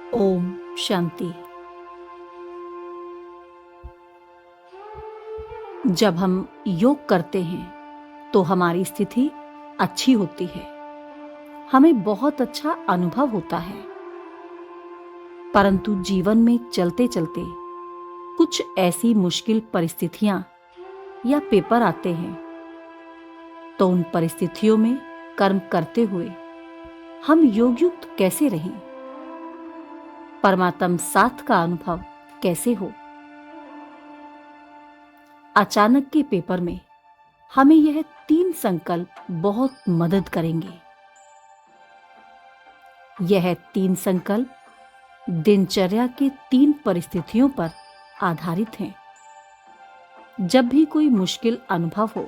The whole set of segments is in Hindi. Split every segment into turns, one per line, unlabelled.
ओम शांति। जब हम योग करते हैं तो हमारी स्थिति अच्छी होती है, हमें बहुत अच्छा अनुभव होता है। परंतु जीवन में चलते चलते कुछ ऐसी मुश्किल परिस्थितियां या पेपर आते हैं, तो उन परिस्थितियों में कर्म करते हुए हम योगयुक्त कैसे रहें, परमात्म साथ का अनुभव कैसे हो। अचानक के पेपर में हमें यह 3 संकल्प बहुत मदद करेंगे। यह 3 संकल्प दिनचर्या के 3 परिस्थितियों पर आधारित हैं। जब भी कोई मुश्किल अनुभव हो,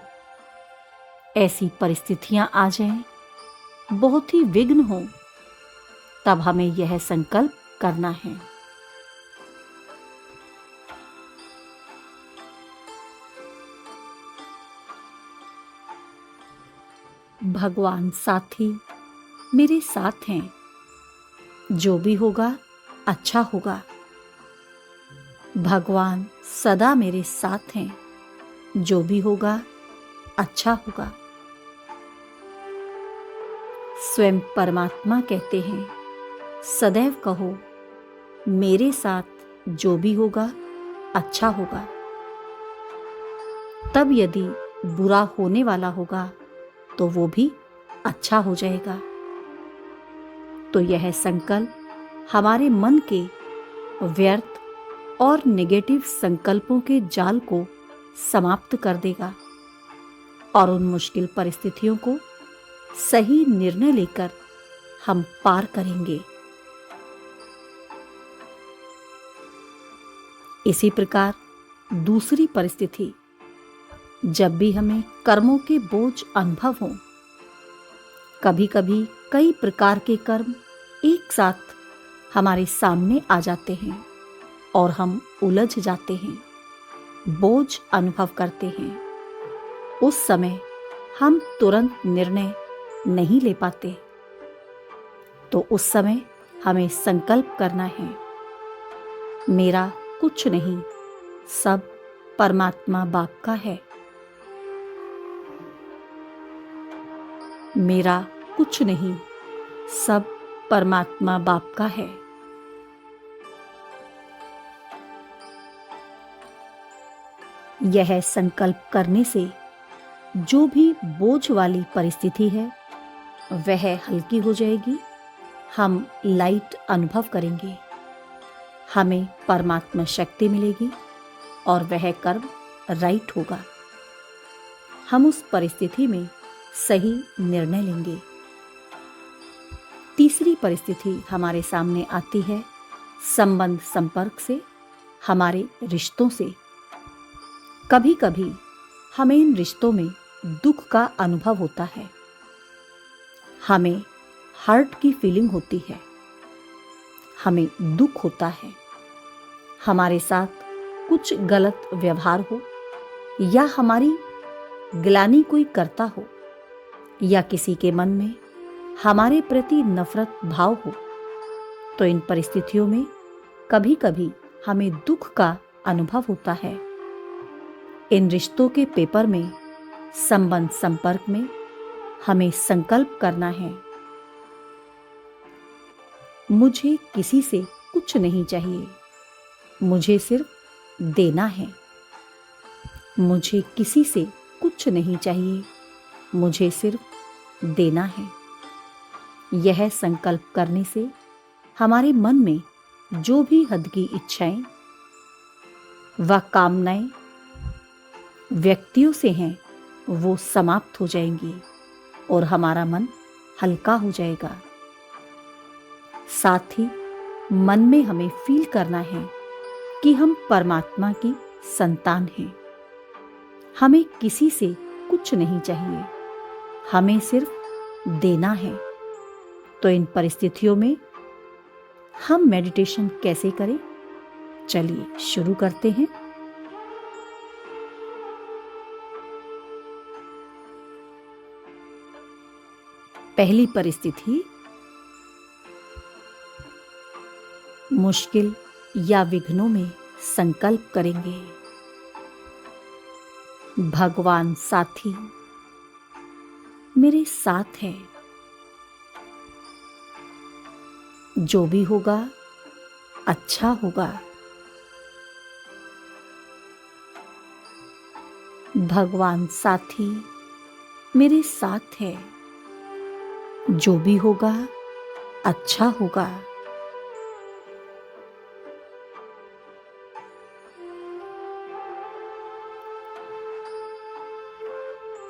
ऐसी परिस्थितियां आ जाएं, बहुत ही विघ्न हो, तब हमें यह संकल्प करना है। भगवान साथी मेरे साथ हैं, जो भी होगा अच्छा होगा। भगवान सदा मेरे साथ हैं, जो भी होगा अच्छा होगा। स्वयं परमात्मा कहते हैं, सदैव कहो मेरे साथ जो भी होगा अच्छा होगा। तब यदि बुरा होने वाला होगा तो वो भी अच्छा हो जाएगा। तो यह संकल्प हमारे मन के व्यर्थ और नेगेटिव संकल्पों के जाल को समाप्त कर देगा और उन मुश्किल परिस्थितियों को सही निर्णय लेकर हम पार करेंगे। इसी प्रकार दूसरी परिस्थिति, जब भी हमें कर्मों के बोझ अनुभव हो, कभी कभी कई प्रकार के कर्म एक साथ हमारे सामने आ जाते हैं और हम उलझ जाते हैं, बोझ अनुभव करते हैं। उस समय हम तुरंत निर्णय नहीं ले पाते, तो उस समय हमें संकल्प करना है, मेरा कुछ नहीं, सब परमात्मा बाप का है। मेरा कुछ नहीं, सब परमात्मा बाप का है। यह संकल्प करने से जो भी बोझ वाली परिस्थिति है वह हल्की हो जाएगी। हम लाइट अनुभव करेंगे, हमें परमात्मा शक्ति मिलेगी और वह कर्म राइट होगा। हम उस परिस्थिति में सही निर्णय लेंगे। तीसरी परिस्थिति हमारे सामने आती है संबंध संपर्क से, हमारे रिश्तों से। कभी कभी हमें इन रिश्तों में दुख का अनुभव होता है, हमें हर्ट की फीलिंग होती है, हमें दुख होता है। हमारे साथ कुछ गलत व्यवहार हो या हमारी ग्लानि कोई करता हो या किसी के मन में हमारे प्रति नफरत भाव हो, तो इन परिस्थितियों में कभी कभी हमें दुख का अनुभव होता है। इन रिश्तों के पेपर में, संबंध संपर्क में हमें संकल्प करना है, मुझे किसी से कुछ नहीं चाहिए, मुझे सिर्फ देना है। मुझे किसी से कुछ नहीं चाहिए, मुझे सिर्फ देना है। यह संकल्प करने से हमारे मन में जो भी हद की इच्छाएं व कामनाएं व्यक्तियों से हैं, वो समाप्त हो जाएंगी और हमारा मन हल्का हो जाएगा। साथ ही मन में हमें फील करना है कि हम परमात्मा की संतान हैं। हमें किसी से कुछ नहीं चाहिए, हमें सिर्फ देना है। तो इन परिस्थितियों में हम मेडिटेशन कैसे करें, चलिए शुरू करते हैं। पहली परिस्थिति, मुश्किल या विघ्नों में संकल्प करेंगे। भगवान साथी मेरे साथ है। जो भी होगा अच्छा होगा। भगवान साथी मेरे साथ है। जो भी होगा अच्छा होगा।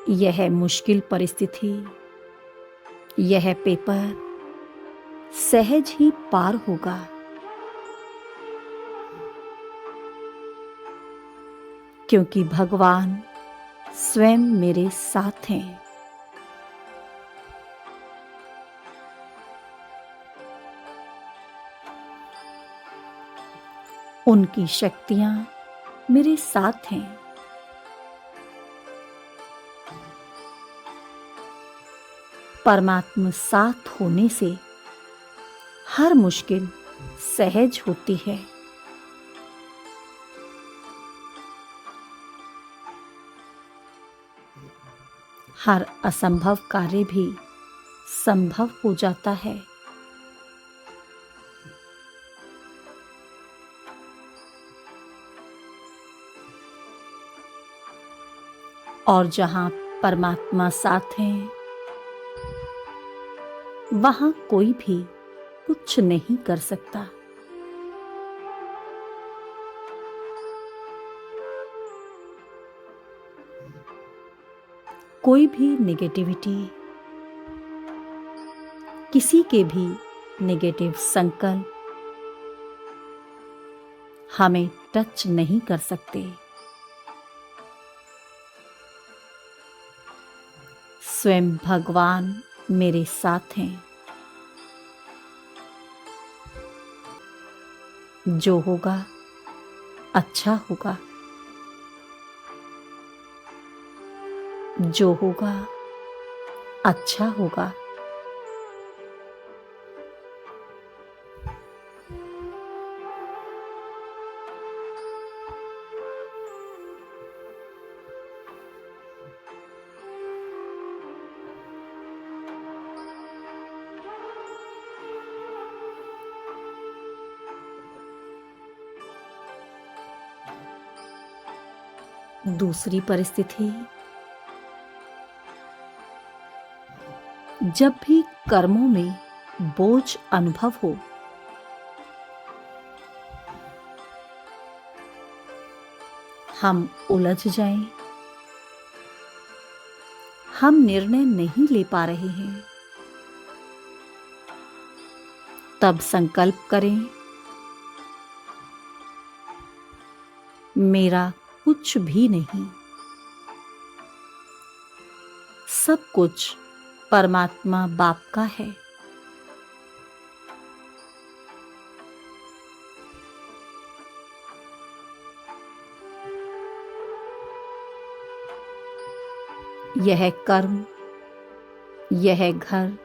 यह मुश्किल परिस्थिति, यह पेपर सहज ही पार होगा। क्योंकि भगवान स्वयं मेरे साथ हैं। उनकी शक्तियां मेरे साथ हैं। परमात्मा साथ होने से हर मुश्किल सहज होती है। हर असंभव कार्य भी संभव हो जाता है। और जहां परमात्मा साथ हैं, वहां कोई भी कुछ नहीं कर सकता। कोई भी नेगेटिविटी, किसी के भी नेगेटिव संकल्प हमें टच नहीं कर सकते। स्वयं भगवान मेरे साथ हैं। जो होगा अच्छा होगा। जो होगा अच्छा होगा। दूसरी परिस्थिति, जब भी कर्मों में बोझ अनुभव हो, हम उलझ जाएं, हम निर्णय नहीं ले पा रहे हैं, तब संकल्प करें, मेरा कुछ भी नहीं, सब कुछ परमात्मा बाप का है। यह कर्म, यह घर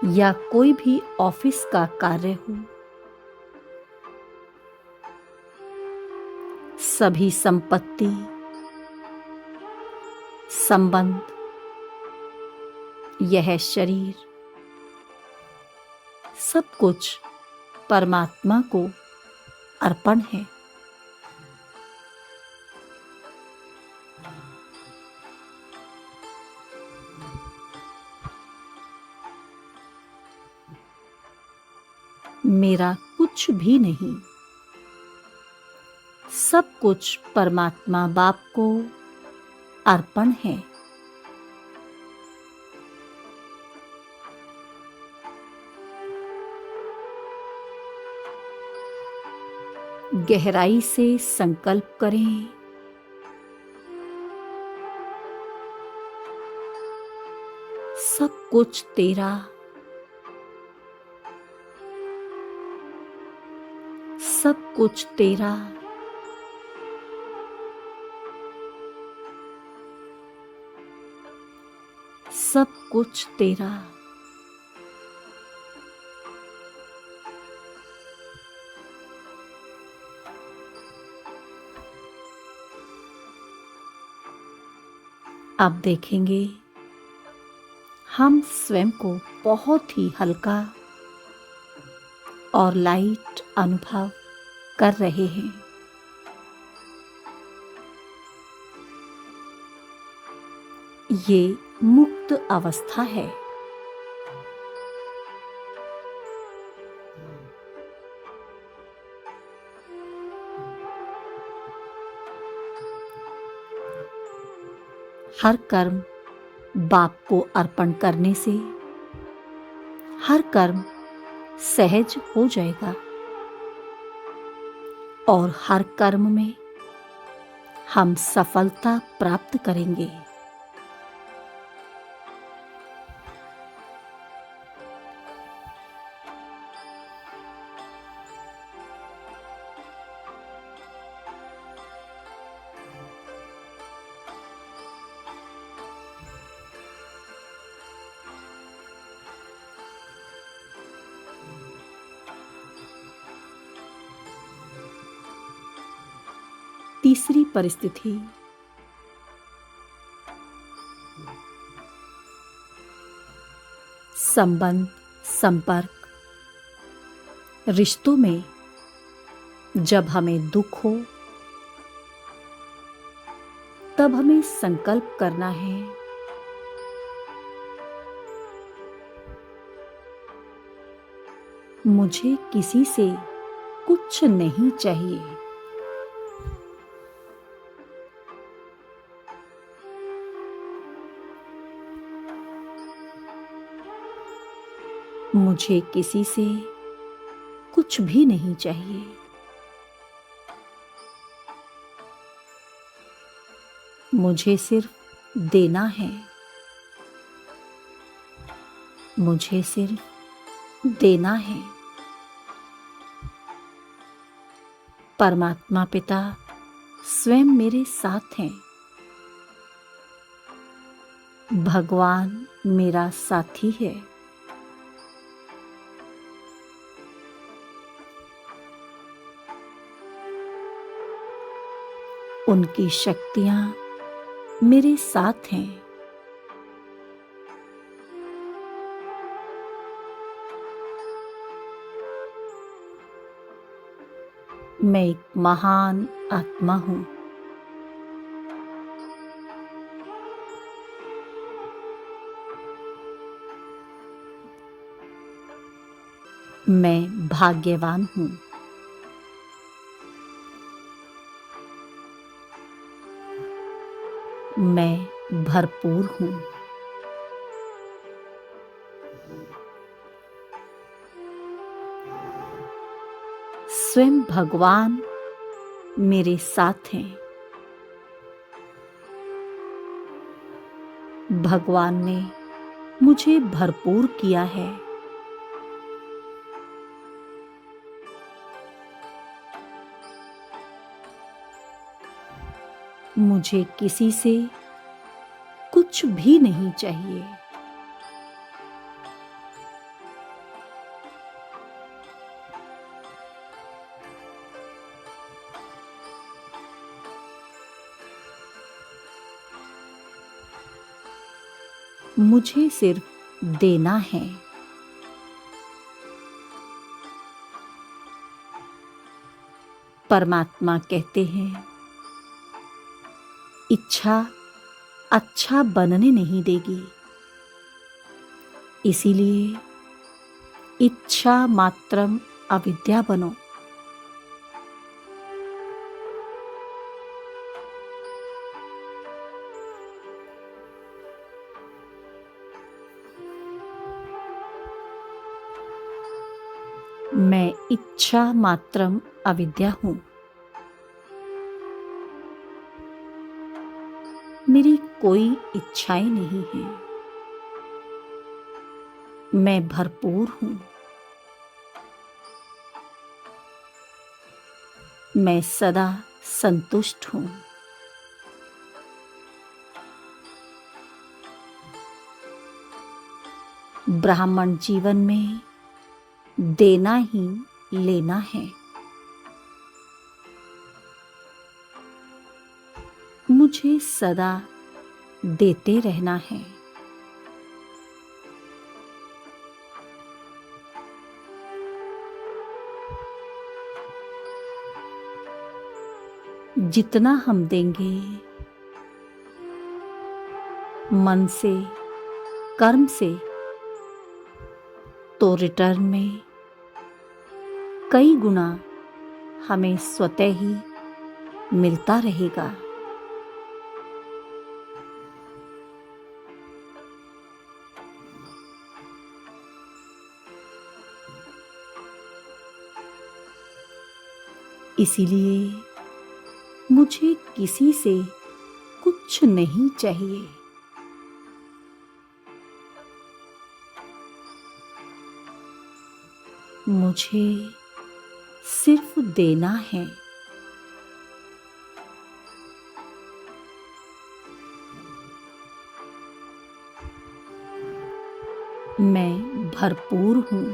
या कोई भी ऑफिस का कार्य हो, सभी संपत्ति, संबंध, यह शरीर, सब कुछ परमात्मा को अर्पण है। मेरा कुछ भी नहीं, सब कुछ परमात्मा बाप को अर्पण है। गहराई से संकल्प करें, सब कुछ तेरा, सब कुछ तेरा, सब कुछ तेरा। अब देखेंगे हम स्वयं को बहुत ही हल्का और लाइट अनुभव कर रहे हैं। ये मुक्त अवस्था है। हर कर्म बाप को अर्पण करने से हर कर्म सहज हो जाएगा और हर कर्म में हम सफलता प्राप्त करेंगे। तीसरी परिस्थिति, संबंध संपर्क। रिश्तों में जब हमें दुख हो तब हमें संकल्प करना है मुझे किसी से कुछ नहीं चाहिए। मुझे किसी से कुछ भी नहीं चाहिए। मुझे सिर्फ देना है। मुझे सिर्फ देना है। परमात्मा पिता स्वयं मेरे साथ हैं। भगवान मेरा साथी है। उनकी शक्तियां मेरे साथ हैं। मैं एक महान आत्मा हूं। मैं भाग्यवान हूं। मैं भरपूर हूं। स्वयं भगवान मेरे साथ हैं। भगवान ने मुझे भरपूर किया है। मुझे किसी से कुछ भी नहीं चाहिए। मुझे सिर्फ देना है। परमात्मा कहते हैं इच्छा अच्छा बनने नहीं देगी, इसीलिए इच्छा मात्रम अविद्या बनो। मैं इच्छा मात्रम अविद्या हूं। मेरी कोई इच्छाएं नहीं हैं। मैं भरपूर हूं। मैं सदा संतुष्ट हूं। ब्राह्मण जीवन में देना ही लेना है। मुझे सदा देते रहना है। जितना हम देंगे, मन से, कर्म से, तो रिटर्न में कई गुना हमें स्वतः ही मिलता रहेगा। इसीलिए मुझे किसी से कुछ नहीं चाहिए। मुझे सिर्फ देना है। मैं भरपूर हूँ,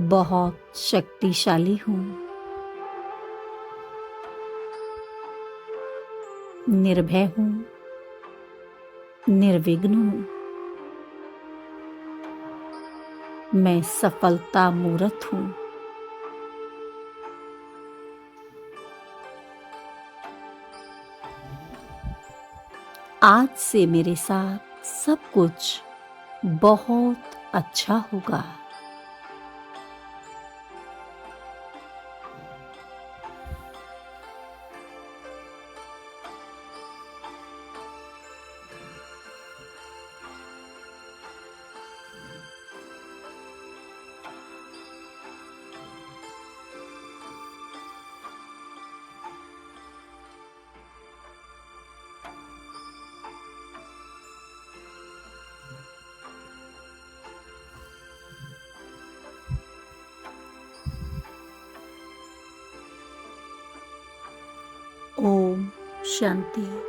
बहुत शक्तिशाली हूँ, निर्भय हूँ, निर्विघ्न हूँ। मैं सफलता मूर्त हूँ। आज से मेरे साथ सब कुछ बहुत अच्छा होगा। ओम शांति।